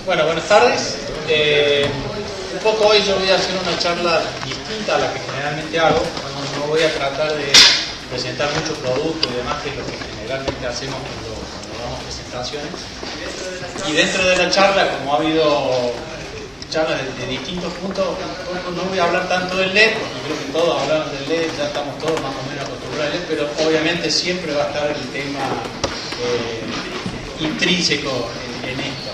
Bueno, buenas tardes. Un poco hoy yo voy a hacer una charla distinta a la que generalmente hago. No voy a tratar de presentar mucho producto y demás, que es lo que generalmente hacemos cuando damos presentaciones. Y dentro de la charla, como ha habido charlas de distintos puntos, no voy a hablar tanto del LED, porque creo que todos hablaron del LED, ya estamos todos más o menos acostumbrados al LED, pero obviamente siempre va a estar el tema intrínseco en esto.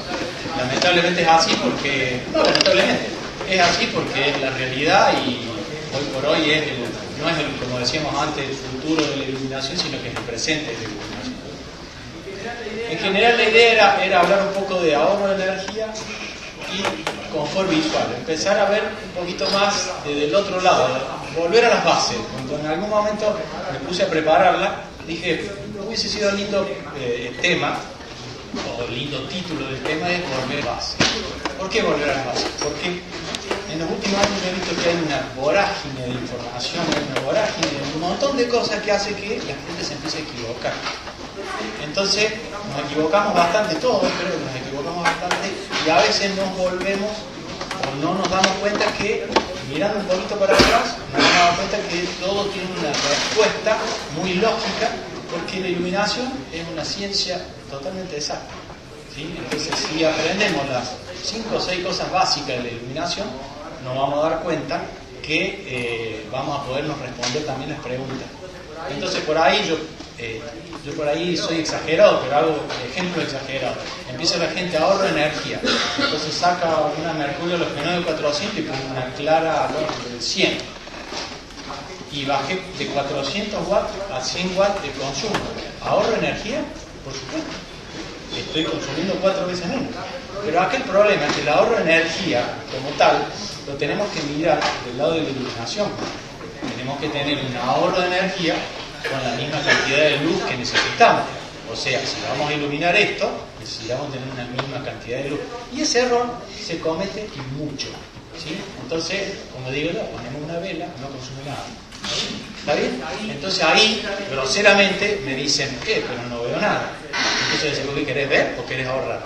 Lamentablemente es así porque, no lamentablemente, es así porque es la realidad y hoy por hoy no es como decíamos antes, el futuro de la iluminación, sino que es el presente de la iluminación. En general la idea era hablar un poco de ahorro de energía y confort visual, empezar a ver un poquito más desde el otro lado, volver a las bases. Cuando en algún momento me puse a prepararla, dije, hubiese sido lindo tema, o lindo título del tema es volver a las bases. ¿Por qué volver a las bases? Porque en los últimos años he visto que hay una vorágine de información, hay una vorágine de un montón de cosas que hace que la gente se empiece a equivocar. Entonces nos equivocamos bastante, todos creo que nos equivocamos bastante, y a veces nos volvemos o no nos damos cuenta que, mirando un poquito para atrás, nos damos cuenta que todo tiene una respuesta muy lógica, porque la iluminación es una ciencia totalmente exacta, ¿sí? Entonces, si aprendemos las 5 o 6 cosas básicas de la iluminación, nos vamos a dar cuenta que vamos a podernos responder también las preguntas. Entonces, por ahí yo por ahí soy exagerado, pero hago ejemplos exagerados. Empieza la gente ahorro energía, entonces saca una mercurio halogenoide de 400 y pone una clara de 100. Y bajé de 400 watts a 100 watts de consumo. ¿Ahorro energía? Por supuesto. Estoy consumiendo 4 veces menos. Pero aquel problema es que el ahorro de energía, como tal, lo tenemos que mirar del lado de la iluminación. Tenemos que tener un ahorro de energía con la misma cantidad de luz que necesitamos. O sea, si vamos a iluminar esto, necesitamos tener una misma cantidad de luz. Y ese error se comete y mucho, ¿sí? Entonces, como digo yo, ponemos una vela, no consume nada. ¿Está bien? Entonces ahí, groseramente, me dicen, pero no veo nada. Entonces, ¿qué querés ver o querés ahorrar?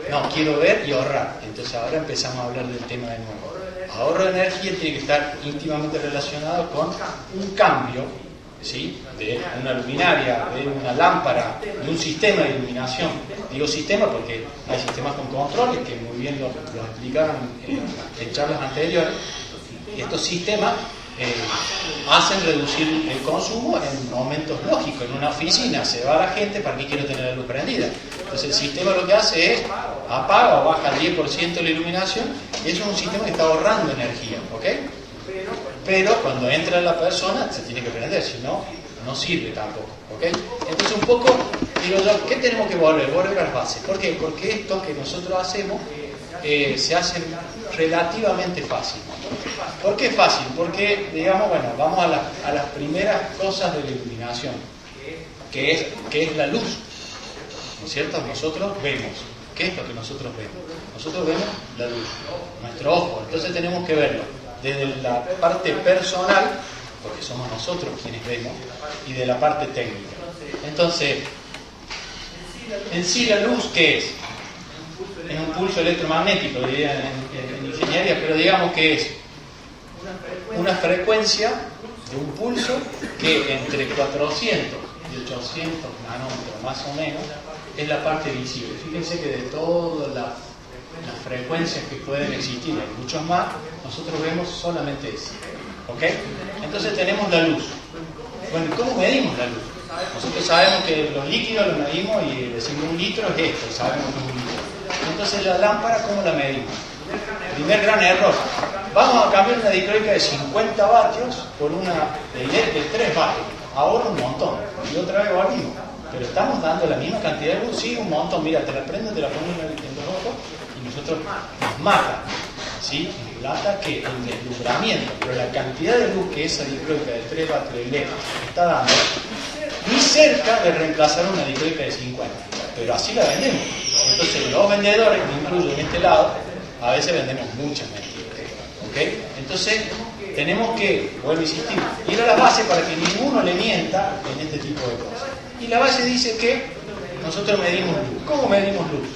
No, quiero ver y ahorrar. Entonces ahora empezamos a hablar del tema de nuevo. Ahorro de energía tiene que estar íntimamente relacionado con un cambio, ¿sí? De una luminaria, de una lámpara, de un sistema de iluminación. Digo sistema porque hay sistemas con controles que muy bien lo explicaron en charlas anteriores. Y estos sistemas hacen reducir el consumo en momentos lógicos. En una oficina se va la gente, ¿para qué quiero tener la luz prendida? Entonces el sistema lo que hace es apaga o baja el 10% de la iluminación, y eso es un sistema que está ahorrando energía, ¿ok? Pero cuando entra la persona se tiene que prender, si no, no sirve tampoco, ¿ok? Entonces un poco, digo yo, ¿qué tenemos que volver? Volver a las bases. ¿Por qué? Porque esto que nosotros hacemos se hace relativamente fácil. ¿Por qué fácil? Porque, digamos, bueno, vamos a las primeras cosas de la iluminación, que es la luz, ¿no es cierto? Nosotros vemos. ¿Qué es lo que nosotros vemos? Nosotros vemos la luz, nuestro ojo. Entonces tenemos que verlo desde la parte personal, porque somos nosotros quienes vemos, y de la parte técnica. Entonces, en sí la luz, ¿qué es? Es un pulso electromagnético, diría en ingeniería, pero digamos que es una frecuencia de un pulso que entre 400 y 800 nanómetros más o menos es la parte visible. Fíjense que de todas las frecuencias que pueden existir, hay muchos más, nosotros vemos solamente eso, ¿ok? Entonces tenemos la luz. Bueno, ¿cómo medimos la luz? Nosotros sabemos que los líquidos los medimos y decimos 1 litro es esto, sabemos que es 1 litro. Entonces la lámpara, ¿cómo la medimos? Primer gran error. Vamos a cambiar una dicroica de 50 vatios por una de LED de 3 vatios. Ahorra un montón. Y otra vez volvimos. Pero estamos dando la misma cantidad de luz, sí, un montón. Mira, te la prendo, te la pongo en los ojos y nosotros nos mata, ¿sí? Nos mata que el deslumbramiento, pero la cantidad de luz que esa dicroica de 3 vatios de LED está dando, ni cerca de reemplazar una dicroica de 50. Pero así la vendemos. Entonces los vendedores, me incluyo en este lado, a veces vendemos muchas mentiras, ¿ok? Entonces tenemos que, vuelvo a insistir, ir a la base para que ninguno le mienta en este tipo de cosas. Y la base dice que nosotros medimos luz. ¿Cómo medimos luz?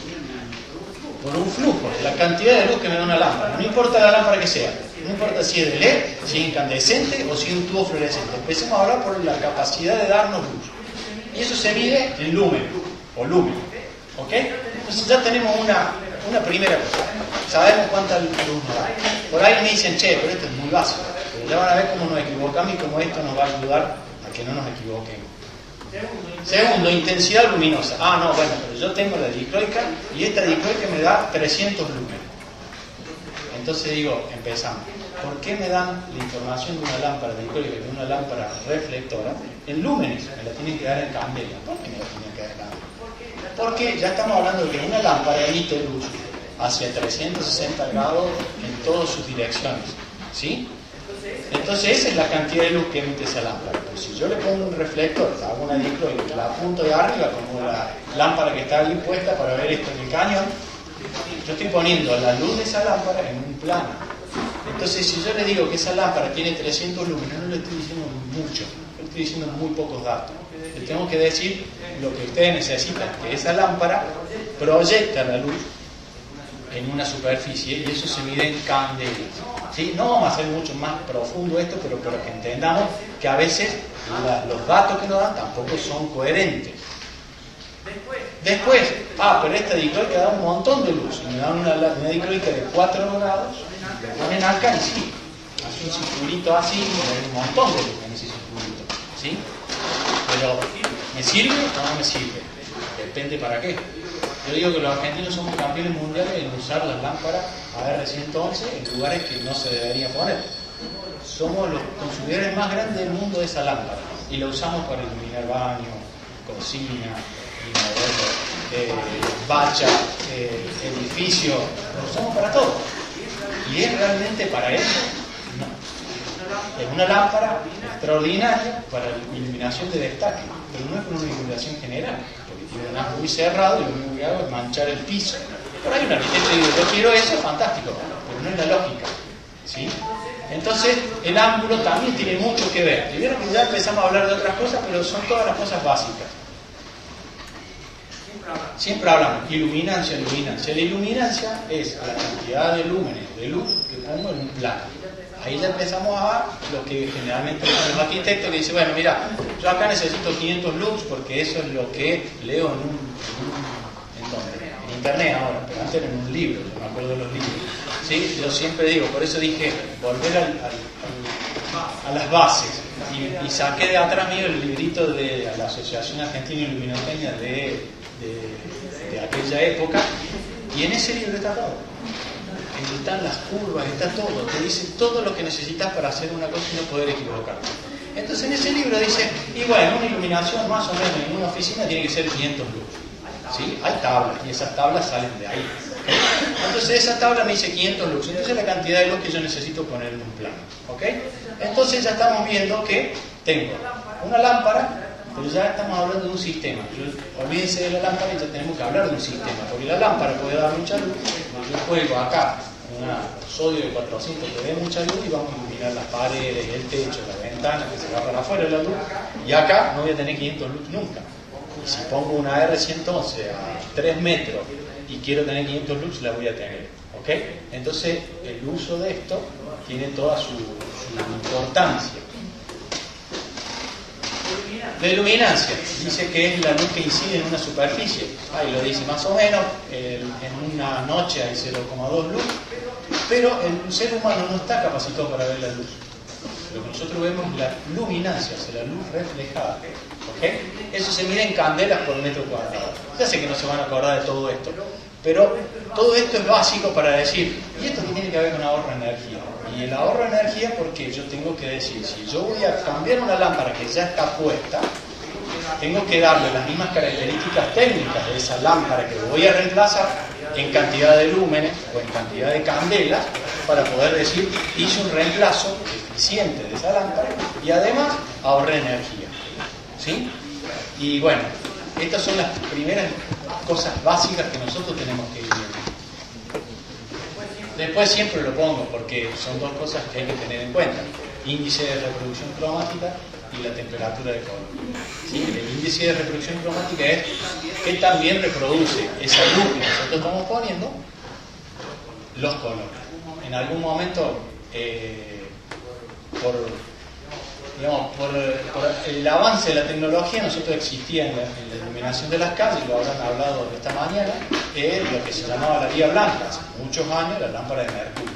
por un flujo, la cantidad de luz que me da una lámpara. No importa la lámpara que sea, no importa si es de LED, si es incandescente o si es un tubo fluorescente. Empecemos a hablar por la capacidad de darnos luz. Y eso se mide en lumen o lumen. ¿Ok? Entonces ya tenemos una primera cosa. Sabemos cuánta luz nos da. Por ahí me dicen, che, pero esto es muy básico. Pero ya van a ver cómo nos equivocamos y cómo esto nos va a ayudar a que no nos equivoquemos. Segundo, intensidad luminosa. Ah, no, bueno, pero yo tengo la dicroica y esta dicroica me da 300 lúmenes. Entonces digo, empezamos. ¿Por qué me dan la información de una lámpara dicroica y de una lámpara reflectora en lúmenes? Me la tienen que dar en candela. ¿Por qué me la tienen que dar en candela? Porque ya estamos hablando de que una lámpara emite luz hacia 360 grados en todas sus direcciones. ¿Sí? Entonces esa es la cantidad de luz que emite esa lámpara. Pues si yo le pongo un reflector, hago una dicroica, la apunto de arriba como la lámpara que está ahí puesta para ver esto en el cañón, yo estoy poniendo la luz de esa lámpara en un plano. Entonces si yo le digo que esa lámpara tiene 300 lúmenes, no le estoy diciendo mucho, le estoy diciendo muy pocos datos. Le tengo que decir lo que ustedes necesitan, que esa lámpara proyecta la luz en una superficie y eso se mide en candelas. ¿Sí? No vamos a hacer mucho más profundo esto, pero para que entendamos que a veces los datos que nos dan tampoco son coherentes. Después, pero esta dicroica da un montón de luz. Me dan una dicroica de 4 grados, le ponen acá en sí, hace un circulito así, y hay un montón de luz en ese circulito. ¿Sí? Pero, ¿me sirve o no me sirve? Depende para qué. Yo digo que los argentinos somos campeones mundiales en usar las lámparas AR111 en lugares que no se debería poner. Somos los consumidores más grandes del mundo de esa lámpara y la usamos para iluminar baños, cocina, bacha, edificio, lo usamos para todo. ¿Y es realmente para eso? No. Es una lámpara extraordinaria para la iluminación de destaque, pero no es para una iluminación general. Tiene un haz muy cerrado y lo único que hago es manchar el piso. Por ahí un arquitecto dice, yo quiero eso, fantástico, pero no es la lógica. ¿Sí? Entonces, el ángulo también tiene mucho que ver. Y vieron que ya empezamos a hablar de otras cosas, pero son todas las cosas básicas. Siempre hablamos, iluminancia. La iluminancia es la cantidad de lúmenes de luz que pongo en un plano. Ahí ya empezamos a lo que generalmente los arquitectos que dicen, bueno, mira, yo acá necesito 500 lux porque eso es lo que leo en internet ahora, pero antes era en un libro, yo me acuerdo de los libros. ¿Sí? Yo siempre digo, por eso dije, volver a las bases. Y saqué de atrás mío el librito de la Asociación Argentina Iluminotecnia de aquella época, y en ese libro está todo. Están las curvas, está todo, te dice todo lo que necesitas para hacer una cosa y no poder equivocarte. Entonces en ese libro dice, y bueno, una iluminación más o menos en una oficina tiene que ser 500 lux. ¿Sí? Hay tablas y esas tablas salen de ahí. ¿Okay? Entonces esa tabla me dice 500 lux, entonces es la cantidad de luz que yo necesito poner en un plano. ¿Okay? Entonces ya estamos viendo que tengo una lámpara, pero ya estamos hablando de un sistema. Olvídense de la lámpara y ya tenemos que hablar de un sistema, porque la lámpara puede dar mucha luz, yo juego acá un sodio de 400 que dé mucha luz y vamos a iluminar las paredes, el techo, la ventana, que se va para afuera la luz, y acá no voy a tener 500 luz nunca. Y si pongo una R111 a 3 metros y quiero tener 500 lux, la voy a tener. ¿Ok? Entonces el uso de esto tiene toda su importancia. La iluminancia dice que es la luz que incide en una superficie. Ahí lo dice más o menos, en una noche hay 0,2 luz, pero el ser humano no está capacitado para ver la luz. Lo que nosotros vemos es la luminancia, o sea, la luz reflejada. ¿Okay? Eso se mide en candelas por metro cuadrado. Ya sé que no se van a acordar de todo esto, pero todo esto es básico para decir, ¿y esto qué tiene que ver con ahorro de energía? Y el ahorro de energía porque yo tengo que decir, si yo voy a cambiar una lámpara que ya está puesta, tengo que darle las mismas características técnicas de esa lámpara que voy a reemplazar en cantidad de lúmenes o en cantidad de candelas para poder decir, hice un reemplazo eficiente de esa lámpara y además ahorré energía. ¿Sí? Y bueno, estas son las primeras cosas básicas que nosotros tenemos que ir viendo. Después siempre lo pongo porque son dos cosas que hay que tener en cuenta: índice de reproducción cromática y la temperatura de color. ¿Sí? El índice de reproducción cromática es que también reproduce esa luz que nosotros estamos poniendo, los colores. En algún momento, por el avance de la tecnología, nosotros existía en la iluminación de las calles, lo habrán hablado esta mañana, lo que se llamaba la vía blanca, hace muchos años, la lámpara de mercurio.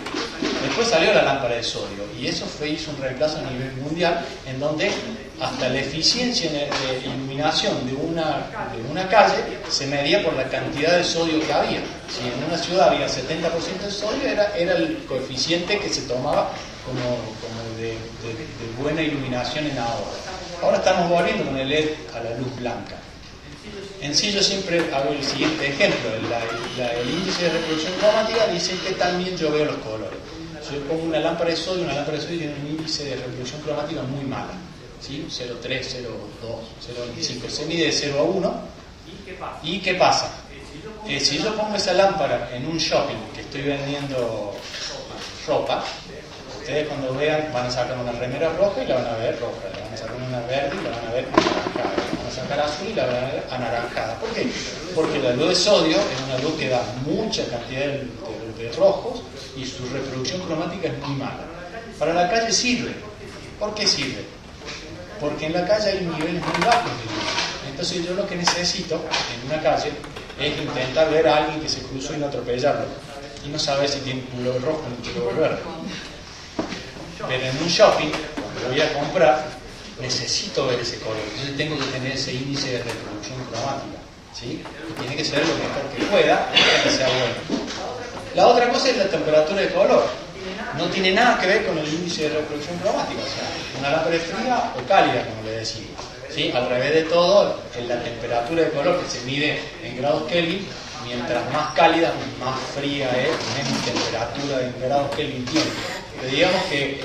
Después salió la lámpara de sodio, y eso hizo un reemplazo a nivel mundial, en donde hasta la eficiencia de iluminación de una calle se medía por la cantidad de sodio que había. Si en una ciudad había 70% de sodio, era el coeficiente que se tomaba como de buena iluminación en ahorro. Ahora estamos volviendo con el LED a la luz blanca. En sí, yo siempre hago el siguiente ejemplo. El índice de reproducción cromática dice que también yo veo los colores. Si yo pongo una lámpara de sodio tiene un índice de reproducción cromática muy mala, ¿sí? 0,3, 0,2, 0,25. Se mide de 0 a 1. ¿Y qué pasa? Si yo pongo esa lámpara en un shopping que estoy vendiendo ropa, ustedes cuando vean van a sacar una remera roja y la van a ver roja, la van a sacar una verde y la van a ver anaranjada, la van a sacar azul y la van a ver anaranjada. ¿Por qué? Porque la luz de sodio es una luz que da mucha cantidad de rojos y su reproducción cromática es muy mala. Para la calle sirve. ¿Por qué sirve? Porque en la calle hay niveles muy bajos de luz. Entonces yo lo que necesito en una calle es intentar ver a alguien que se cruzó y no atropellarlo. Y no saber si tiene un color rojo o un color verde. Pero en un shopping, cuando voy a comprar, necesito ver ese color. Entonces tengo que tener ese índice de reproducción cromática, ¿sí? Y tiene que ser lo mejor que pueda para que sea bueno. La otra cosa es la temperatura de color. No tiene nada que ver con el índice de reproducción cromática. O sea, una lámpara es fría o cálida, como le decimos, ¿sí? Al revés de todo, en la temperatura de color que se mide en grados Kelvin, mientras más cálida, más fría es, menos temperatura en grados Kelvin tiene. Pero digamos que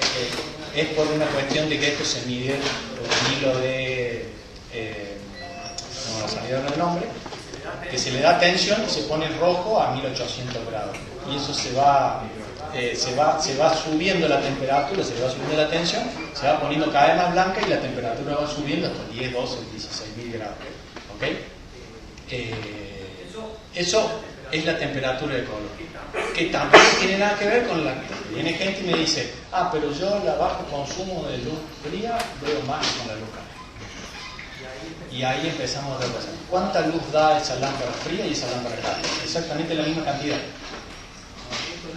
es por una cuestión de que esto se mide por un hilo de, no me salieron el nombre, que se le da tensión y se pone rojo a 1800 grados. Y eso se va subiendo la temperatura, se va subiendo la tensión, se va poniendo cada vez más blanca y la temperatura va subiendo hasta 10, 12, 16.000 grados. ¿Okay? Eso es la temperatura de color, que tampoco tiene nada que ver con la... Viene gente y me dice, pero yo la bajo consumo de luz fría veo más con la luz cálida. Y ahí empezamos a ver cosas. ¿Cuánta luz da esa lámpara fría y esa lámpara cálida? Exactamente la misma cantidad.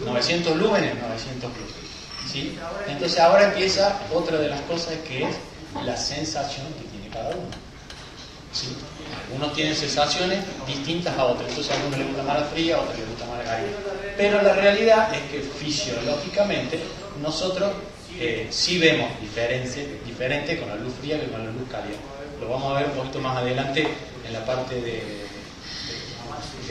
900 lúmenes, 900 luz. ¿Sí? Entonces ahora empieza otra de las cosas, que es la sensación que tiene cada uno. ¿Sí? Algunos tienen sensaciones distintas a otros. Entonces a algunos les gusta más la fría, a otros les gusta más la cálida. Pero la realidad es que fisiológicamente nosotros sí vemos diferente con la luz fría que con la luz cálida. Lo vamos a ver un poquito más adelante en la parte de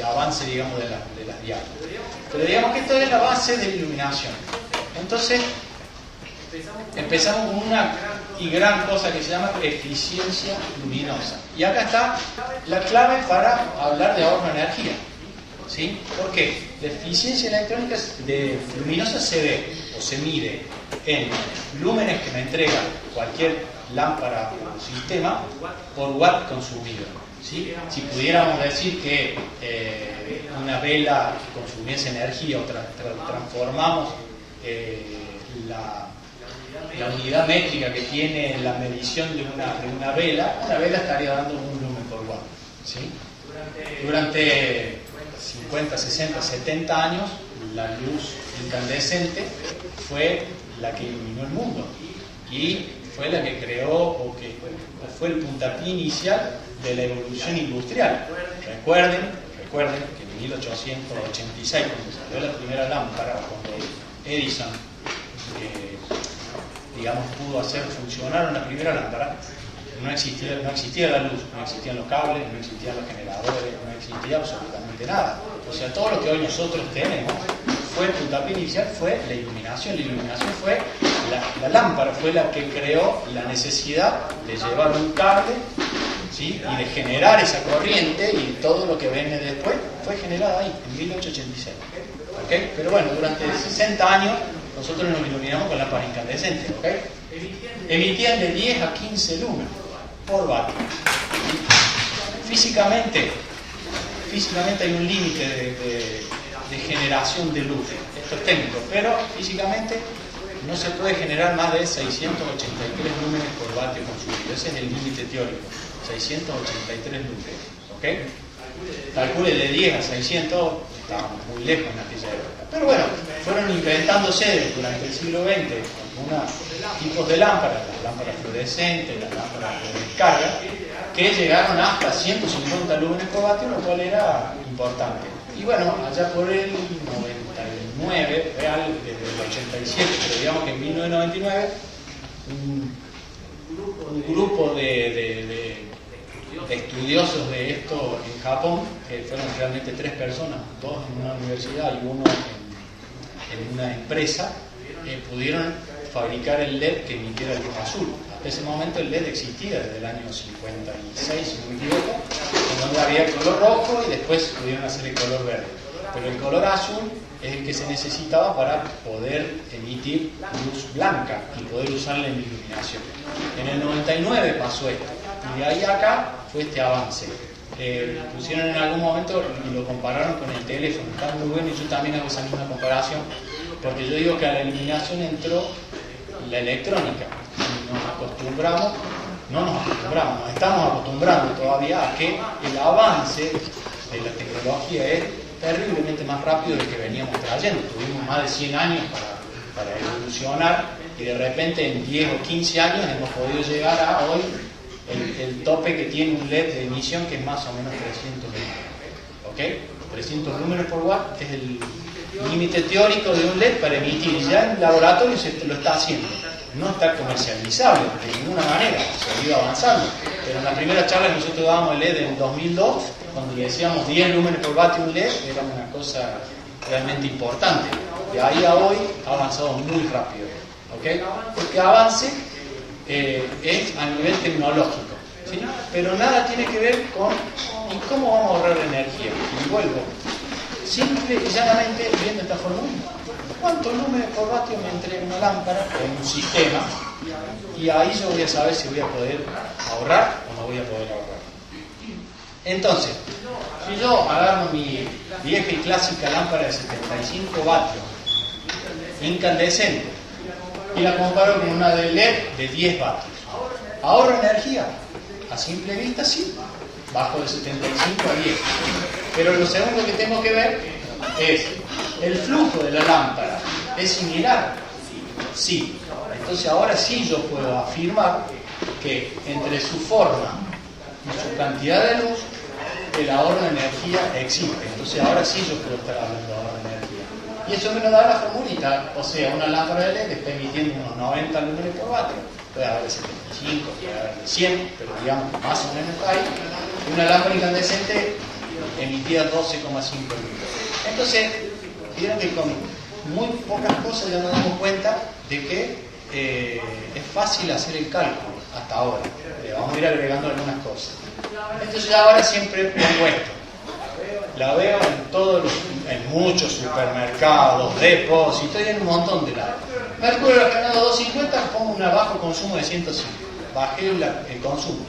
avance, digamos, de las diapositivas. Pero digamos que esto es la base de la iluminación. Entonces empezamos con una gran cosa que se llama eficiencia luminosa. Y acá está la clave para hablar de ahorro de energía. ¿Sí? ¿Por qué? La eficiencia electrónica luminosa se ve o se mide en lúmenes que me entrega cualquier lámpara o sistema por watt consumido. ¿Sí? Si pudiéramos decir que una vela consumiese energía o transformamos la unidad métrica que tiene la medición de una vela estaría dando un lumen por watt. ¿Sí? Durante 50, 60, 70 años, la luz incandescente fue la que iluminó el mundo y fue la que creó o fue el puntapié inicial de la evolución industrial. Recuerden que en 1886, cuando salió la primera lámpara, cuando Edison pudo hacer funcionar una primera lámpara, no existía la luz, no existían los cables, no existían los generadores, no existía absolutamente nada. O sea, todo lo que hoy nosotros tenemos fue el puntapié inicial, fue la iluminación. La iluminación fue la lámpara, fue la que creó la necesidad de llevar un cable, ¿sí? Y de generar esa corriente, y todo lo que viene después fue generado ahí, en 1886. ¿Okay? Pero bueno, durante 60 años nosotros nos iluminamos con lámparas incandescentes. ¿Okay? Emitían de 10 a 15 lúmenes por vatio. Físicamente, físicamente hay un límite de generación de luz. Esto es técnico, pero físicamente no se puede generar más de 683 lúmenes por vatio consumido. Ese es el límite teórico, 683 lúmenes. ¿Ok? Calcule de 10 a 600, estábamos muy lejos en aquella época. Pero bueno, fueron inventándose durante el siglo XX algunos tipos de lámparas, las lámparas fluorescentes, las lámparas de descarga, que llegaron hasta 150 lúmenes por vatio, lo cual era importante. Y bueno, allá por el 99, real, desde el 87, pero digamos que en 1999, un grupo de estudiosos de esto en Japón, que fueron realmente 3 personas, 2 en una universidad y 1 en una empresa, pudieron fabricar el LED que emitiera luz azul. Hasta ese momento el LED existía desde el año 56, si no me equivoco, en donde había el color rojo y después pudieron hacer el color verde. Pero el color azul es el que se necesitaba para poder emitir luz blanca y poder usarla en iluminación. En el 99 pasó esto, y de ahí a acá fue este avance. Pusieron en algún momento y lo compararon con el teléfono, está muy bueno, y yo también hago esa misma comparación, porque yo digo que a la iluminación entró la electrónica, y nos estamos acostumbrando todavía a que el avance de la tecnología es terriblemente más rápido del que veníamos trayendo. Tuvimos más de 100 años para evolucionar, y de repente en 10 o 15 años hemos podido llegar a hoy el tope que tiene un LED de emisión, que es más o menos 300 lúmenes. ¿Ok? 300 lúmenes por watt es el límite teórico de un LED para emitir. Ya en el laboratorio se lo está haciendo. No está comercializable de ninguna manera, se ha ido avanzando. Pero en la primera charla que nosotros dábamos el LED en 2002, cuando le decíamos 10 lúmenes por vatio un LED, era una cosa realmente importante. De ahí a hoy ha avanzado muy rápido. ¿Okay? Este avance es a nivel tecnológico, ¿sí? Pero nada tiene que ver con cómo vamos a ahorrar energía. Y vuelvo, simple y llanamente, viendo esta fórmula, ¿cuántos lúmenes por vatio me entrega una lámpara en un sistema? Y ahí yo voy a saber si voy a poder ahorrar o no voy a poder ahorrar. Entonces, si yo agarro mi vieja y clásica lámpara de 75 vatios, incandescente, y la comparo con una de LED de 10 vatios, ¿ahorro energía? A simple vista sí, bajo de 75 a 10. Pero lo segundo que tengo que ver es, ¿el flujo de la lámpara es similar? Sí. Entonces ahora sí yo puedo afirmar que entre su forma y su cantidad de luz, el ahorro de energía existe. Entonces ahora sí yo puedo estar hablando de ahorro de energía. Y eso me lo da la formulita. O sea, una lámpara de LED está emitiendo unos 90 lúmenes por vatio. Puede haber de 75, puede haber de 100, pero digamos que más o menos ahí. Y una lámpara incandescente emitía 12,5 lúmenes. Entonces, vieron que con muy pocas cosas ya nos damos cuenta de que es fácil hacer el cálculo hasta ahora. Vamos a ir agregando algunas cosas. Entonces ahora siempre pongo esto. La veo en muchos supermercados, depósitos y en un montón de lados. Mercurio refinado 250, pongo un bajo consumo de 105. Bajé el consumo.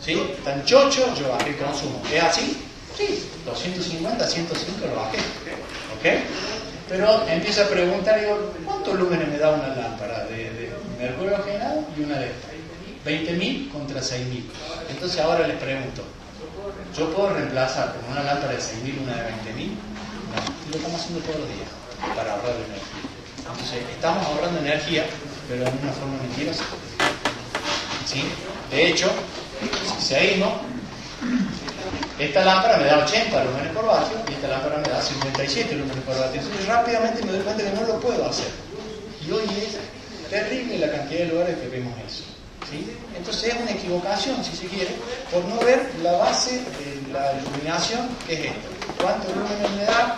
¿Sí? Tan chocho, yo bajé el consumo. ¿Es así? Sí. 250 a 105 lo bajé. ¿Ok? Pero empiezo a preguntar, digo, ¿cuántos lúmenes me da una lámpara de mercurio oxigenado y una de estas? 20.000 contra 6.000. Entonces ahora les pregunto, ¿yo puedo reemplazar con una lámpara de 6.000 una de 20.000? No, lo estamos haciendo todos los días para ahorrar energía. Entonces estamos ahorrando energía, pero de una forma mentirosa. ¿Sí? De hecho, si seguimos, esta lámpara me da 80 lúmenes por vatio y esta lámpara me da 57 lúmenes por vatio. Entonces rápidamente me doy cuenta que no lo puedo hacer. Y hoy es terrible la cantidad de lugares que vemos eso. ¿Sí? Entonces es una equivocación, si se quiere, por no ver la base de la iluminación, que es esto. ¿Cuántos lúmenes me da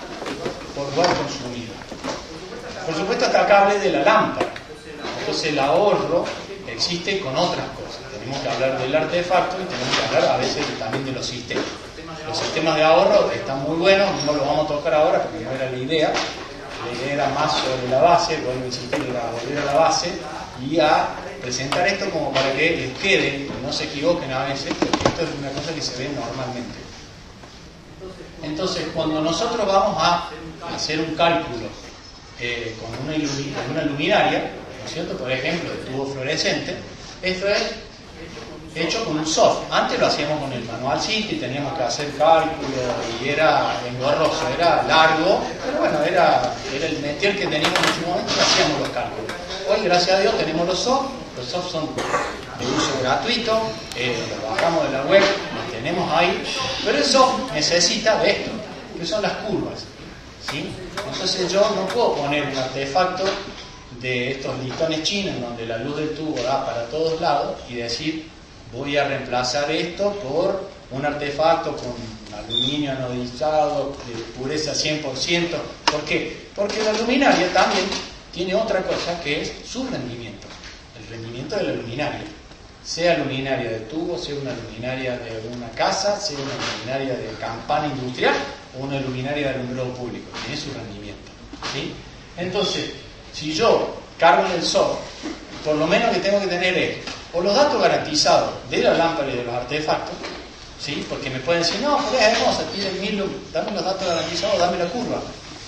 por watt consumido? Por supuesto, hasta acá hablé de la lámpara. Entonces el ahorro existe con otras cosas. Tenemos que hablar del artefacto y tenemos que hablar a veces también de los sistemas. Los sistemas de ahorro están muy buenos, no los vamos a tocar ahora porque no era la idea. La idea era más sobre la base, vuelvo a insistir, era volver a la base y a presentar esto como para que les quede, no se equivoquen a veces, porque esto es una cosa que se ve normalmente. Entonces, cuando nosotros vamos a hacer un cálculo con una luminaria, ¿no es cierto? Por ejemplo, de tubo fluorescente, esto es hecho con un software. Antes lo hacíamos con el manual y teníamos que hacer cálculo y era engorroso, era largo, pero bueno, era el métier que teníamos en ese momento y hacíamos los cálculos. Hoy, gracias a Dios, tenemos los soft son de uso gratuito, los bajamos de la web, los tenemos ahí, pero el soft necesita de esto, que son las curvas, ¿sí? Entonces yo no puedo poner un artefacto de estos listones chinos donde la luz del tubo da para todos lados y decir voy a reemplazar esto por un artefacto con aluminio anodizado de pureza 100%. ¿Por qué? Porque la luminaria también tiene otra cosa que es su rendimiento, el rendimiento de la luminaria, sea luminaria de tubo, sea una luminaria de una casa, sea una luminaria de campana industrial o una luminaria de alumbrado público, tiene su rendimiento, ¿sí? Entonces, si yo cargo en el software, por lo menos que tengo que tener es o los datos garantizados de la lámpara y de los artefactos, ¿sí? Porque me pueden decir, no, pero es hermosa, tiene 1000 lux, dame los datos garantizados, dame la curva,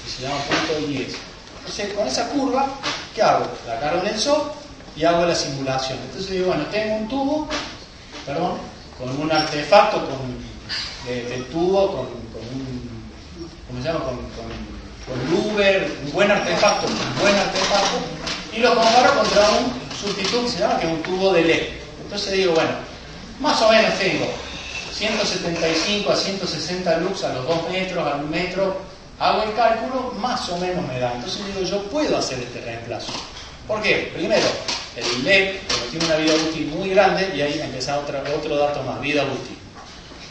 que se llama punto 10. Entonces, con esa curva, ¿qué hago? La cargo en el software y hago la simulación. Entonces digo, bueno, tengo un tubo, con un artefacto de tubo, con un, ¿cómo se llama? Con Luber, un buen artefacto, y lo comparo contra un sustituto que se llama, que es un tubo de LED. Entonces digo, bueno, más o menos tengo 175 a 160 lux a los 2 metros, a 1 metro, hago el cálculo, más o menos me da. Entonces digo, yo puedo hacer este reemplazo. ¿Por qué? Primero, el LED tiene una vida útil muy grande y ahí empieza otro dato más, vida útil,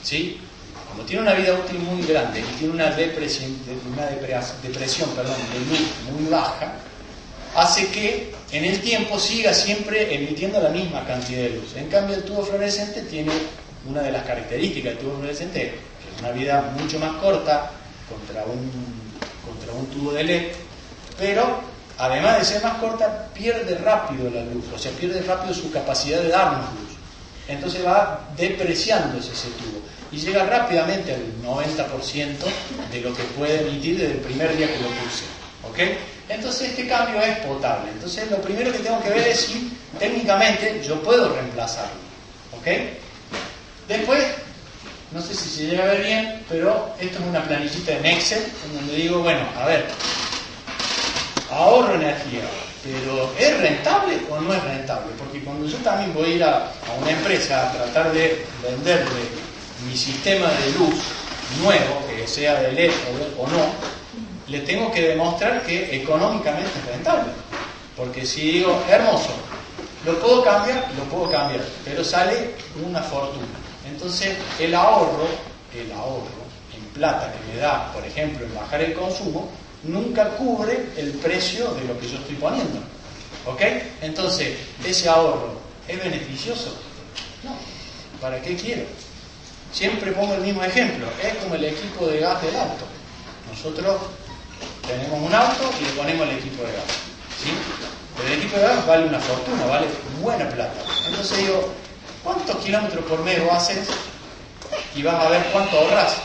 ¿sí? Como tiene una vida útil muy grande y tiene una depresión de luz muy baja, hace que en el tiempo siga siempre emitiendo la misma cantidad de luz. En cambio, el tubo fluorescente tiene una de las características del tubo fluorescente, que es una vida mucho más corta contra un tubo de LED, pero además de ser más corta, pierde rápido la luz, o sea, pierde rápido su capacidad de darnos luz. Entonces va depreciándose ese tubo y llega rápidamente al 90% de lo que puede emitir desde el primer día que lo puse, ¿ok? Entonces este cambio es potable. Entonces lo primero que tengo que ver es si técnicamente yo puedo reemplazarlo, ¿ok? Después, no sé si se llega a ver bien, pero esto es una planillita en Excel en donde digo, bueno, a ver, ahorro energía, pero ¿es rentable o no es rentable? Porque cuando yo también voy a ir a una empresa a tratar de venderle mi sistema de luz nuevo, que sea de LED o no, le tengo que demostrar que económicamente es rentable. Porque si digo, hermoso, lo puedo cambiar, pero sale una fortuna. Entonces el ahorro en plata que me da, por ejemplo, en bajar el consumo, nunca cubre el precio de lo que yo estoy poniendo, ¿ok? Entonces, ¿ese ahorro es beneficioso? No. ¿Para qué quiero? Siempre pongo el mismo ejemplo. Es como el equipo de gas del auto. Nosotros tenemos un auto y le ponemos el equipo de gas, ¿sí? Pero el equipo de gas vale una fortuna, vale buena plata. Entonces digo, ¿cuántos kilómetros por mes vos haces? Y vas a ver cuánto ahorras.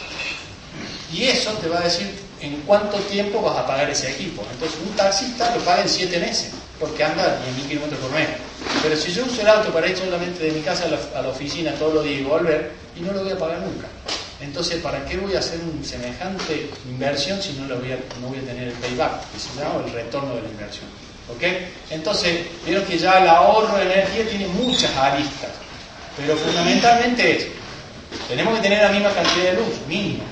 Y eso te va a decir en cuánto tiempo vas a pagar ese equipo. Entonces un taxista lo paga en 7 meses, porque anda a 10.000 kilómetros por mes. Pero si yo uso el auto para ir solamente de mi casa a la oficina todos los días y volver, y no lo voy a pagar nunca. Entonces, ¿para qué voy a hacer una semejante inversión si no voy a tener el payback, que se llama el retorno de la inversión? ¿Ok? Entonces, vieron que ya el ahorro de energía tiene muchas aristas, pero fundamentalmente es, tenemos que tener la misma cantidad de luz, mínimo,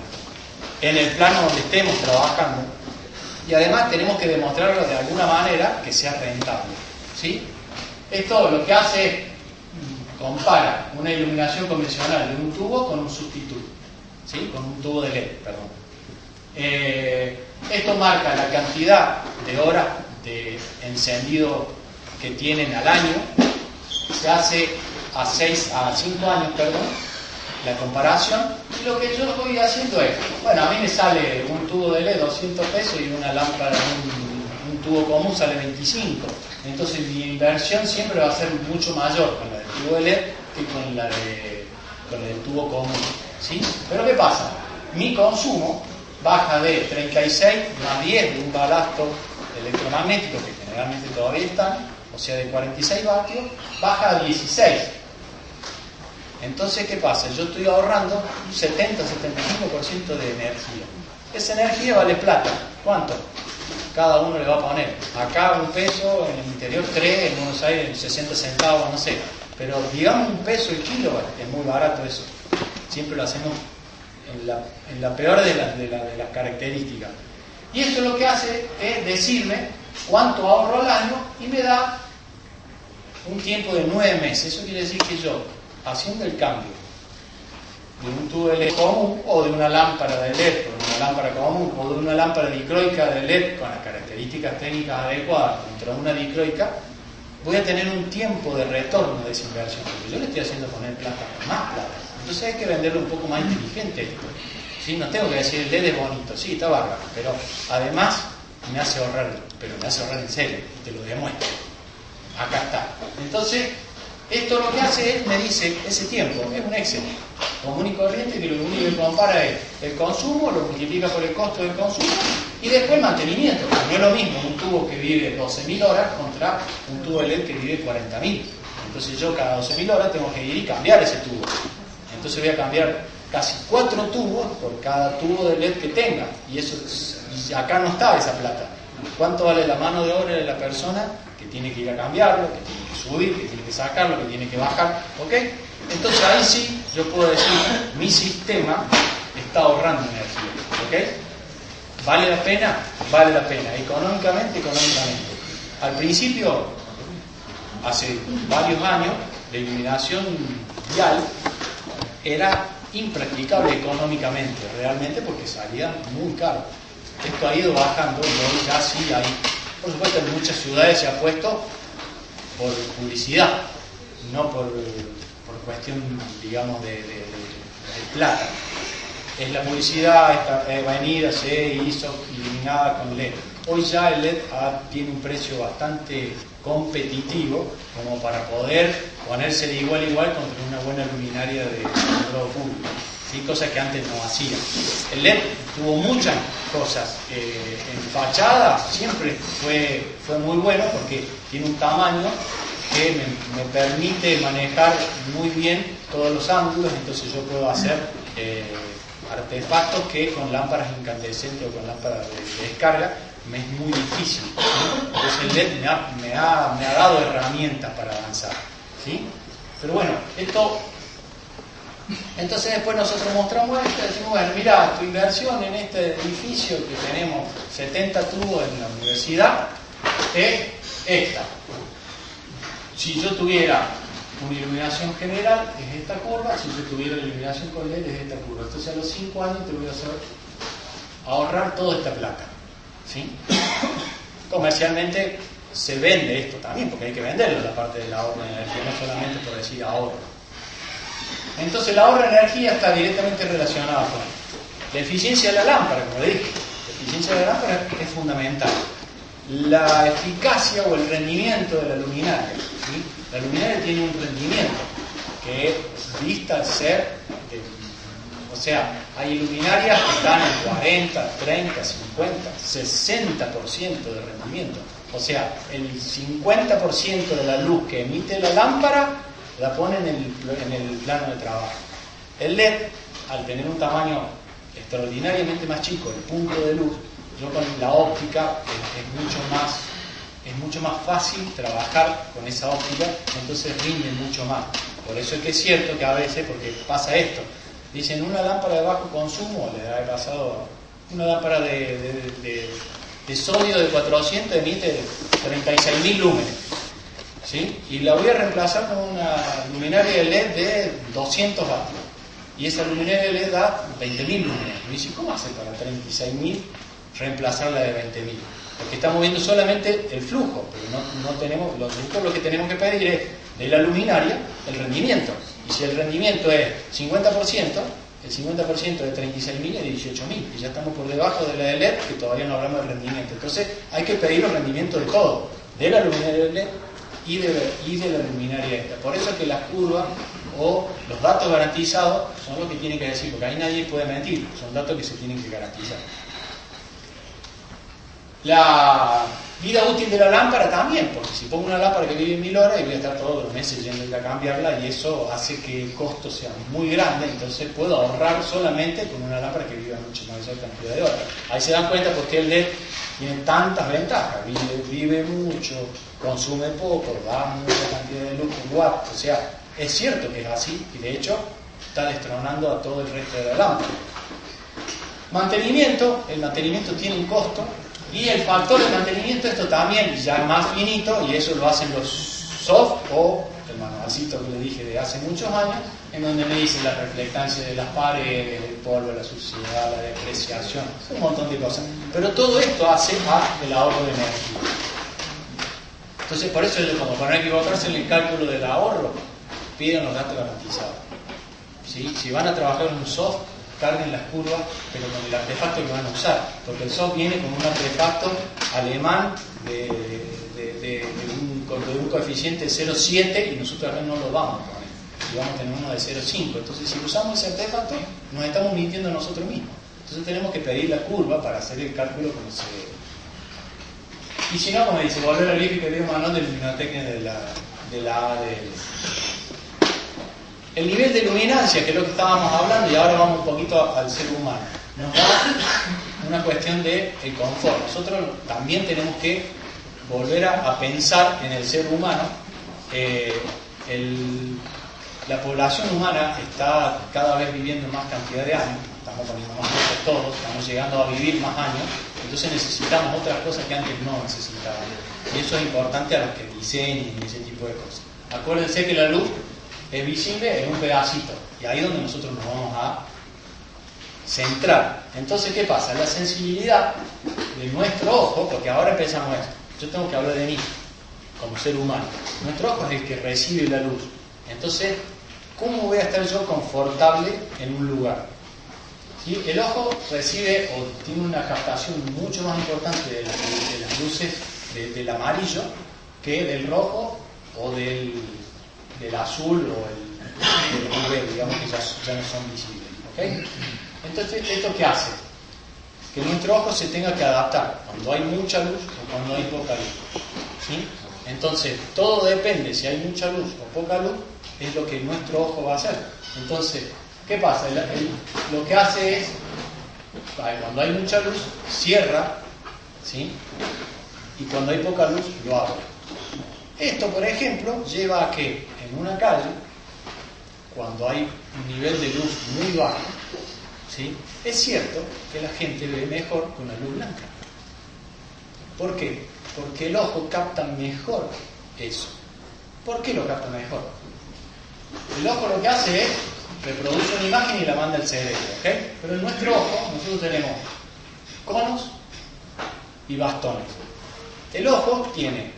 en el plano donde estemos trabajando, y además tenemos que demostrarlo de alguna manera que sea rentable, ¿sí? Esto lo que hace es compara una iluminación convencional de un tubo con un sustituto, ¿sí? Con un tubo de LED, perdón. Esto marca la cantidad de horas de encendido que tienen al año. Se hace a 5 años, la comparación, y lo que yo voy haciendo es, bueno, a mí me sale un tubo de LED 200 pesos y una lámpara, un tubo común sale 25. Entonces mi inversión siempre va a ser mucho mayor con la del tubo de LED que con la del tubo común, ¿sí? Pero ¿qué pasa? mi consumo baja de 36 más 10 de un balasto electromagnético, que generalmente todavía están, o sea, de 46 vatios, baja a 16. Entonces, ¿qué pasa? Yo estoy ahorrando un 70-75% de energía. Esa energía vale plata. ¿Cuánto? Cada uno le va a poner. Acá un peso, en el interior 3, en Buenos Aires 60 centavos, no sé. Pero digamos un peso el kilo, es muy barato eso. Siempre lo hacemos en la peor de las características. Y esto lo que hace es decirme cuánto ahorro al año y me da un tiempo de 9 meses. Eso quiere decir que yo, haciendo el cambio de un tubo de LED común o de una lámpara de LED, o de una lámpara común o de una lámpara dicroica de LED con las características técnicas adecuadas contra una dicroica, voy a tener un tiempo de retorno de esa inversión, porque yo le estoy haciendo poner plata, más plata. Entonces hay que venderlo un poco más inteligente esto. ¿Sí? No tengo que decir el LED es bonito, sí, está bárbaro, pero además me hace ahorrar, pero me hace ahorrar en serio, y te lo demuestro. Acá está. Entonces, esto lo que hace es, me dice, ese tiempo, es un Excel común y corriente que lo único que compara es el consumo, lo multiplica por el costo del consumo y después el mantenimiento. No es lo mismo un tubo que vive 12.000 horas contra un tubo de LED que vive 40.000. Entonces yo cada 12.000 horas tengo que ir y cambiar ese tubo. Entonces voy a cambiar casi 4 tubos por cada tubo de LED que tenga. Y eso, y acá no está esa plata. ¿Cuánto vale la mano de obra de la persona que tiene que ir a cambiarlo, que tiene que subir, que tiene que sacarlo, que tiene que bajar? ¿Ok? Entonces ahí sí yo puedo decir, mi sistema está ahorrando energía. ¿Ok? ¿Vale la pena? Vale la pena. Económicamente. Al principio, hace varios años, la iluminación vial era impracticable económicamente, realmente, porque salía muy caro. Esto ha ido bajando y hoy ya sí hay. Por supuesto, en muchas ciudades se ha puesto por publicidad, no por cuestión, digamos, de plata. Es la publicidad, esta avenida se hizo iluminada con LED. Hoy ya el LED tiene un precio bastante competitivo como para poder ponerse de igual a igual contra una buena luminaria de globo público. ¿Sí? Cosas que antes no hacía. El LED tuvo muchas cosas. En fachada siempre fue muy bueno porque tiene un tamaño que me permite manejar muy bien todos los ángulos, entonces yo puedo hacer artefactos que con lámparas incandescentes o con lámparas de descarga me es muy difícil. Entonces el LED me ha dado herramientas para avanzar. ¿Sí? Pero bueno, esto. Entonces después nosotros mostramos esto y decimos, bueno, mira, tu inversión en este edificio que tenemos 70 tubos en la universidad es esta. Si yo tuviera una iluminación general es esta curva, si yo tuviera iluminación con LED es esta curva. Entonces a los 5 años te voy a hacer ahorrar toda esta plata. ¿Sí? Comercialmente se vende esto también, porque hay que venderlo, la parte del ahorro de energía, no solamente por decir ahorro. Entonces el ahorro de energía está directamente relacionado con la eficiencia de la lámpara, como le dije. La eficiencia de la lámpara es fundamental. La eficacia o el rendimiento de la luminaria. ¿Sí? La luminaria tiene un rendimiento que vista al ser, o sea, hay luminarias que están en 40, 30, 50, 60% de rendimiento. O sea, el 50% de la luz que emite la lámpara la pone en el plano de trabajo. El LED, al tener un tamaño extraordinariamente más chico, el punto de luz, yo con la óptica es mucho más fácil trabajar con esa óptica, entonces rinde mucho más. Por eso es que es cierto que a veces, porque pasa esto, dicen una lámpara de bajo consumo, le ha pasado una lámpara de sodio de 400 emite 36.000 lúmenes. ¿Sí? Y la voy a reemplazar con una luminaria de LED de 200 vatios. Y esa luminaria de LED da 20.000 lúmenes. Y dice, ¿cómo hace para 36.000 reemplazar la de 20.000? Porque estamos viendo solamente el flujo, pero no tenemos, nosotros lo que tenemos que pedir es de la luminaria el rendimiento. Y si el rendimiento es 50%, el 50% de 36.000 es 18.000. Y ya estamos por debajo de la de LED, que todavía no hablamos de rendimiento. Entonces hay que pedir el rendimiento de todo, de la luminaria de LED y de la luminaria esta. Por eso es que la curva o los datos garantizados son los que tienen que decir, porque ahí nadie puede mentir, son datos que se tienen que garantizar. La vida útil de la lámpara también, porque si pongo una lámpara que vive 1000 horas y voy a estar todos los meses yendo a cambiarla, y eso hace que el costo sea muy grande, entonces puedo ahorrar solamente con una lámpara que viva mucho mayor cantidad de horas. Ahí se dan cuenta por qué el LED tiene tantas ventajas: vive mucho, consume poco, da mucha cantidad de luz por watt. O sea, es cierto que es así, y de hecho está destronando a todo el resto de la lámpara. Mantenimiento: el mantenimiento tiene un costo, y el factor de mantenimiento, esto también ya más finito, y eso lo hacen los soft o el manualcito que le dije de hace muchos años, en donde me dicen la reflectancia de las paredes, el polvo, la suciedad, la depreciación, un montón de cosas. Pero todo esto hace el ahorro de energía. Entonces, por eso, como para no equivocarse en el cálculo del ahorro, piden los datos garantizados. ¿Sí? Si van a trabajar en un soft, carguen las curvas, pero con el artefacto que van a usar, porque el soft viene con un artefacto alemán de un coeficiente de 0,7, y nosotros acá no lo vamos a poner, y vamos a tener uno de 0,5. Entonces, si usamos ese artefacto, nos estamos mintiendo a nosotros mismos. Entonces tenemos que pedir la curva para hacer el cálculo como se debe. Y si no, como dice, volver al libro y pedir un manual de luminotecnia de la ADL. El nivel de luminancia, que es lo que estábamos hablando, y ahora vamos un poquito al ser humano, nos da una cuestión de el confort. Nosotros también tenemos que volver a pensar en el ser humano. La población humana está cada vez viviendo más cantidad de años, estamos poniendo más cosas todos, estamos llegando a vivir más años, entonces necesitamos otras cosas que antes no necesitábamos. Y eso es importante a los que diseñen y ese tipo de cosas. Acuérdense que la luz es visible en un pedacito, y ahí es donde nosotros nos vamos a centrar. Entonces, ¿qué pasa? La sensibilidad de nuestro ojo, porque ahora empezamos esto, yo tengo que hablar de mí como ser humano. Nuestro ojo es el que recibe la luz. Entonces, ¿cómo voy a estar yo confortable en un lugar? ¿Sí? El ojo recibe o tiene una captación mucho más importante de las luces del amarillo que del rojo o del azul o del verde, digamos, que ya no son visibles. ¿Okay? Entonces, ¿esto qué hace? Que nuestro ojo se tenga que adaptar cuando hay mucha luz o cuando hay poca luz. ¿Sí? Entonces, todo depende, si hay mucha luz o poca luz, es lo que nuestro ojo va a hacer. Entonces, ¿qué pasa? Lo que hace es, cuando hay mucha luz, cierra, ¿sí? Y cuando hay poca luz, lo abre. Esto, por ejemplo, lleva a que en una calle, cuando hay un nivel de luz muy bajo, ¿sí? Es cierto que la gente ve mejor con la luz blanca. ¿Por qué? Porque el ojo capta mejor eso. ¿Por qué lo capta mejor? El ojo lo que hace es reproduce una imagen y la manda al cerebro, ¿ok? Pero en nuestro ojo nosotros tenemos conos y bastones. El ojo tiene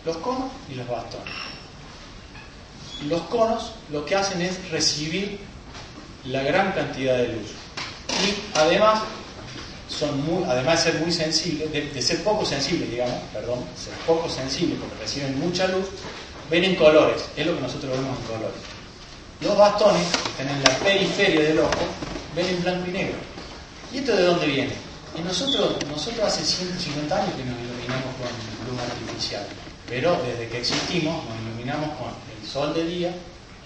los conos y los bastones. Los conos lo que hacen es recibir la gran cantidad de luz. Y además además de ser muy sensibles, de ser poco sensibles, digamos, ser poco sensibles porque reciben mucha luz, ven en colores, es lo que nosotros vemos en colores. Los bastones, que están en la periferia del ojo, ven en blanco y negro. ¿Y esto de dónde viene? Y nosotros hace 150 años que nos iluminamos con luz artificial, pero desde que existimos nos iluminamos con el sol de día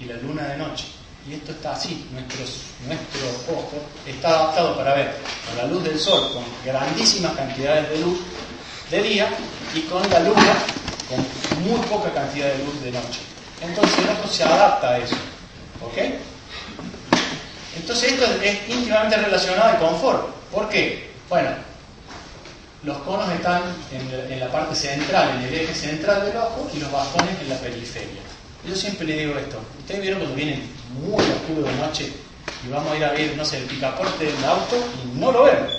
y la luna de noche. Y esto está así, nuestro ojo está adaptado para ver con la luz del sol, con grandísimas cantidades de luz de día, y con la luna con muy poca cantidad de luz de noche. Entonces el ojo se adapta a eso. ¿Ok? Entonces esto es íntimamente relacionado al confort. ¿Por qué? Bueno, los conos están en la parte central, en el eje central del ojo, y los bastones en la periferia. Yo siempre le digo esto: ustedes vieron cuando vienen muy oscuro de noche y vamos a ir a ver, no sé, el picaporte del auto y no lo vemos.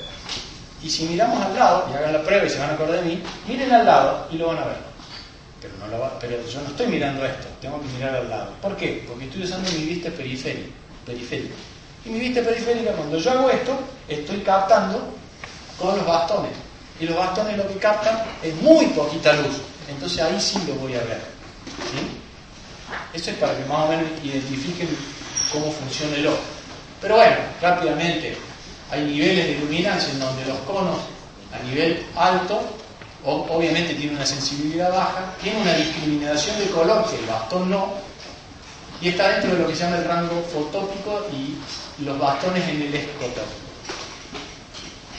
Y si miramos al lado, y hagan la prueba y se van a acordar de mí, miren al lado y lo van a ver. Pero yo no estoy mirando esto, tengo que mirar al lado. ¿Por qué? Porque estoy usando mi vista periférica. Y mi vista periférica, cuando yo hago esto, estoy captando con los bastones. Y los bastones lo que captan es muy poquita luz. Entonces ahí sí lo voy a ver. ¿Sí? Eso es para que más o menos identifiquen cómo funciona el ojo. Pero bueno, rápidamente, hay niveles de luminancia en donde los conos a nivel alto obviamente tienen una sensibilidad baja, tienen una discriminación de color que el bastón no, y está dentro de lo que se llama el rango fotópico y los bastones en el escotópico.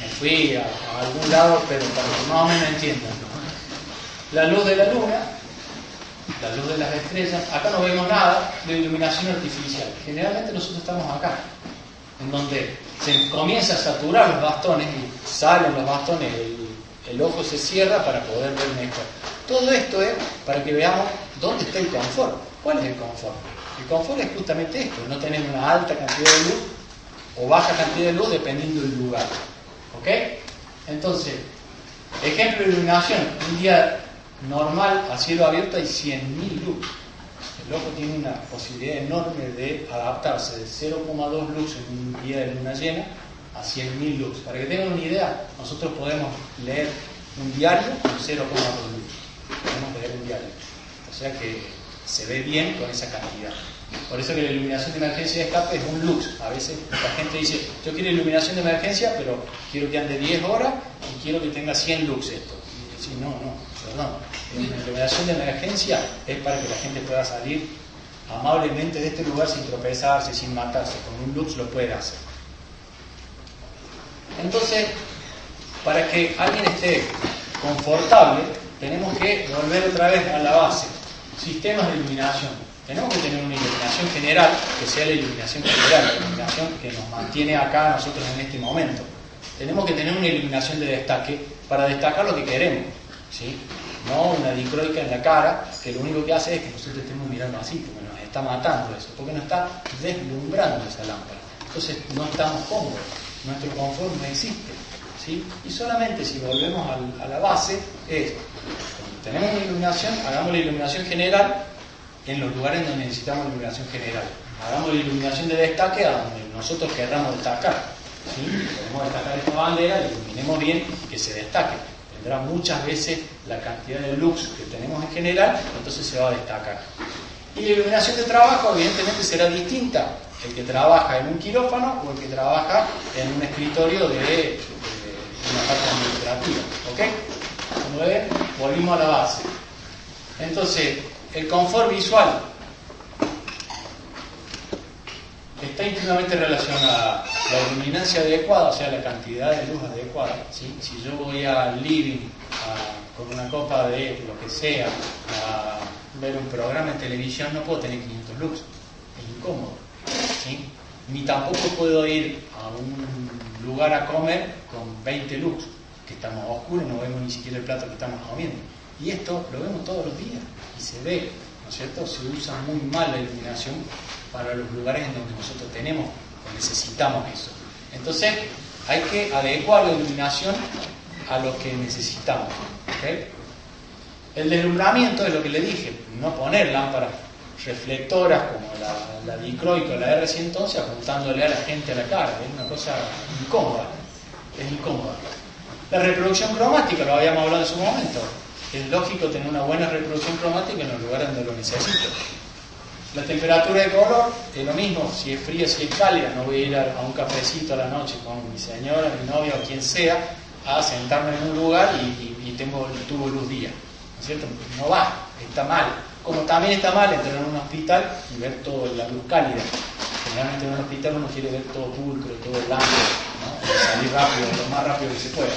Me fui a algún lado, pero para que más o menos entiendan. La luz de la luna, la luz de las estrellas, acá no vemos nada de iluminación artificial. Generalmente nosotros estamos acá, en donde se comienza a saturar los bastones y salen los bastones, el ojo se cierra para poder ver mejor. Todo esto es para que veamos dónde está el confort. ¿Cuál es el confort? El confort es justamente esto, no tener una alta cantidad de luz o baja cantidad de luz dependiendo del lugar. ¿Ok? Entonces, ejemplo de iluminación, un día normal a cielo abierto hay 100.000 lux. El ojo tiene una posibilidad enorme de adaptarse de 0,2 lux en un día de luna llena a 100.000 lux. Para que tengan una idea, nosotros podemos leer un diario con 0,2 lux. Podemos leer un diario. O sea que se ve bien con esa cantidad. Por eso que la iluminación de emergencia de escape es un lux. A veces la gente dice, yo quiero iluminación de emergencia, pero quiero que ande 10 horas y quiero que tenga 100 lux esto. Y decir, no, perdón. La iluminación de emergencia es para que la gente pueda salir amablemente de este lugar sin tropezarse, sin matarse. Con un lux lo puede hacer. Entonces, para que alguien esté confortable, tenemos que volver otra vez a la base. Sistemas de iluminación. Tenemos que tener una iluminación general, que sea la iluminación general, la iluminación que nos mantiene acá nosotros en este momento. Tenemos que tener una iluminación de destaque para destacar lo que queremos, ¿sí? No una dicroica en la cara, que lo único que hace es que nosotros estemos mirando así, porque nos está matando eso, porque nos está deslumbrando esa lámpara. Entonces no estamos cómodos, nuestro confort no existe, ¿sí? Y solamente si volvemos a la base es, cuando tenemos una iluminación, hagamos la iluminación general en los lugares donde necesitamos la iluminación general. Hagamos la iluminación de destaque a donde nosotros querramos destacar, ¿sí? Podemos destacar esta bandera, la iluminemos bien y que se destaque. Tendrá muchas veces la cantidad de lux que tenemos en general, entonces se va a destacar. Y la iluminación de trabajo evidentemente será distinta el que trabaja en un quirófano o el que trabaja en un escritorio de una parte administrativa. ¿Ok? Como ven, volvimos a la base. Entonces, el confort visual está íntimamente relacionada a la luminancia adecuada, o sea, la cantidad de luz adecuada, ¿sí? Si yo voy al living con una copa de lo que sea a ver un programa en televisión, no puedo tener 500 lux, es incómodo, ¿sí? Ni tampoco puedo ir a un lugar a comer con 20 lux, que estamos oscuros, no vemos ni siquiera el plato que estamos comiendo. Y esto lo vemos todos los días y se ve, ¿no es cierto? Se usa muy mal la iluminación para los lugares en donde nosotros tenemos o necesitamos eso. Entonces, hay que adecuar la iluminación a lo que necesitamos. ¿Okay? El deslumbramiento es lo que le dije, no poner lámparas reflectoras como la dicroica o la R111 apuntándole a la gente a la cara, es una cosa incómoda, es incómoda. La reproducción cromática, lo habíamos hablado en su momento. Es lógico tener una buena reproducción cromática en los lugares donde lo necesito. La temperatura de color es lo mismo, si es fría, si es cálida. No voy a ir a un cafecito a la noche con mi señora, mi novia o quien sea a sentarme en un lugar y tengo el tubo de luz día, ¿no es cierto? No va, está mal. Como también está mal entrar en un hospital y ver toda la luz cálida. Generalmente en un hospital uno quiere ver todo pulcro, todo blanco, ¿no? Salir rápido, lo más rápido que se pueda.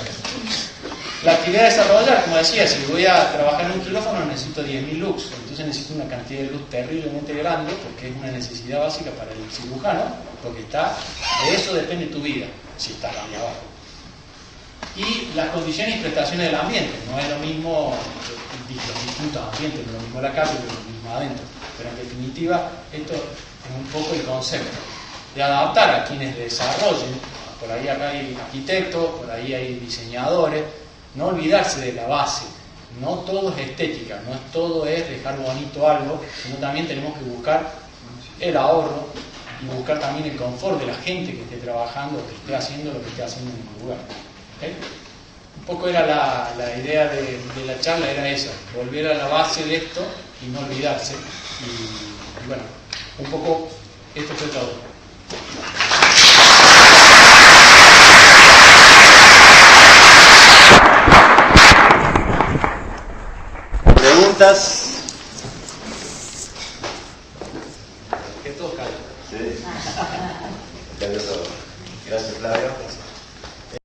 La actividad a desarrollar, como decía, si voy a trabajar en un quirófano necesito 10.000 lux, entonces necesito una cantidad de luz terriblemente grande porque es una necesidad básica para el cirujano, porque de eso depende tu vida, si estás ahí abajo. Y las condiciones y prestaciones del ambiente, no es lo mismo los distintos ambientes, no es lo mismo la casa, no es lo mismo adentro, pero en definitiva esto es un poco el concepto de adaptar a quienes desarrollen. Por ahí acá hay arquitectos, por ahí hay diseñadores. No olvidarse de la base, no todo es estética, no todo es dejar bonito algo, sino también tenemos que buscar el ahorro y buscar también el confort de la gente que esté trabajando, que esté haciendo lo que esté haciendo en el lugar. ¿Okay? un poco era la idea de la charla, era esa, volver a la base de esto y no olvidarse. Y bueno, un poco esto fue todo. ¿Preguntas? Que todos callen. Sí. Gracias, Flavio.